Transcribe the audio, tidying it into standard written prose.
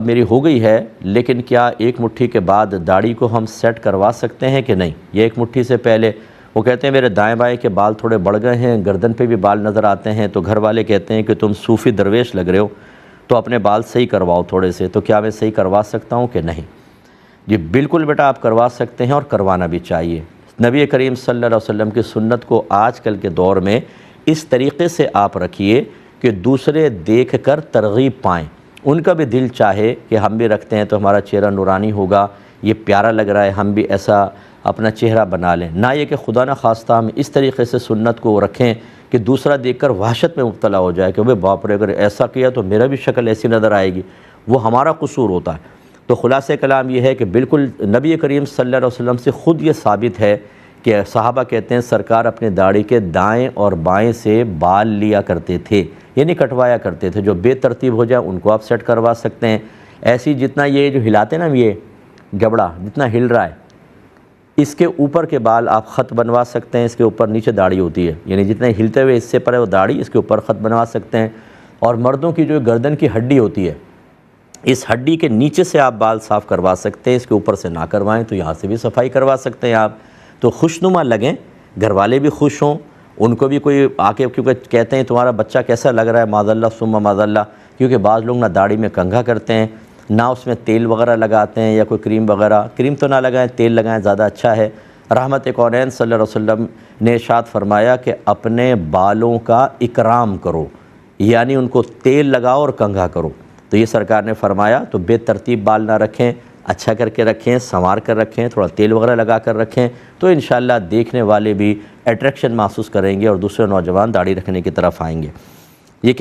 میری ہو گئی ہے، لیکن کیا ایک مٹھی کے بعد داڑھی کو ہم سیٹ کروا سکتے ہیں کہ نہیں؟ یہ ایک مٹھی سے پہلے وہ کہتے ہیں میرے دائیں بائیں کے بال تھوڑے بڑھ گئے ہیں، گردن پہ بھی بال نظر آتے ہیں، تو گھر والے کہتے ہیں کہ تم صوفی درویش لگ رہے ہو، تو اپنے بال صحیح کرواؤ تھوڑے سے، تو کیا میں صحیح کروا سکتا ہوں کہ نہیں؟ جی بالکل بیٹا آپ کروا سکتے ہیں، اور کروانا بھی چاہیے۔ نبی کریم صلی اللہ علیہ وسلم کی سنت کو آج کل کے دور میں اس طریقے سے آپ رکھیے کہ دوسرے دیکھ کر ترغیب پائیں، ان کا بھی دل چاہے کہ ہم بھی رکھتے ہیں تو ہمارا چہرہ نورانی ہوگا، یہ پیارا لگ رہا ہے، ہم بھی ایسا اپنا چہرہ بنا لیں۔ نہ یہ کہ خدا نہ خواستہ ہم اس طریقے سے سنت کو رکھیں کہ دوسرا دیکھ کر وحشت میں مبتلا ہو جائے کہ باپ رے اگر ایسا کیا تو میرا بھی شکل ایسی نظر آئے گی، وہ ہمارا قصور ہوتا ہے۔ تو خلاصہ کلام یہ ہے کہ بالکل نبی کریم صلی اللہ علیہ وسلم سے خود یہ ثابت ہے کہ صحابہ کہتے ہیں سرکار اپنے داڑھی کے دائیں اور بائیں سے بال لیا کرتے تھے، یعنی کٹوایا کرتے تھے۔ جو بے ترتیب ہو جائے ان کو آپ سیٹ کروا سکتے ہیں۔ ایسی جتنا یہ جو ہلاتے ہیں نا، یہ جبڑا جتنا ہل رہا ہے، اس کے اوپر کے بال آپ خط بنوا سکتے ہیں، اس کے اوپر نیچے داڑھی ہوتی ہے، یعنی جتنے ہلتے ہوئے حصے پر ہے وہ داڑھی، اس کے اوپر خط بنوا سکتے ہیں۔ اور مردوں کی جو گردن کی ہڈی ہوتی ہے، اس ہڈی کے نیچے سے آپ بال صاف کروا سکتے ہیں، اس کے اوپر سے نہ کروائیں تو یہاں سے بھی صفائی کروا سکتے ہیں آپ۔ تو خوشنما لگیں، گھر والے بھی خوش ہوں، ان کو بھی کوئی آ کے کیونکہ کہتے ہیں تمہارا بچہ کیسا لگ رہا ہے، معاذ اللہ ثم معاذ اللہ، کیونکہ بعض لوگ نہ داڑھی میں کنگھا کرتے ہیں، نہ اس میں تیل وغیرہ لگاتے ہیں یا کوئی کریم وغیرہ۔ کریم تو نہ لگائیں، تیل لگائیں، زیادہ اچھا ہے۔ رحمت کونین صلی اللہ علیہ وسلم نے ارشاد فرمایا کہ اپنے بالوں کا اکرام کرو، یعنی ان کو تیل لگاؤ اور کنگھا کرو۔ تو یہ سرکار نے فرمایا، تو بے ترتیب بال نہ رکھیں، اچھا کر کے رکھیں، سنوار کر رکھیں، تھوڑا تیل وغیرہ لگا کر رکھیں، تو انشاءاللہ دیکھنے والے بھی اٹریکشن محسوس کریں گے اور دوسرے نوجوان داڑھی رکھنے کی طرف آئیں گے۔ یہ کہ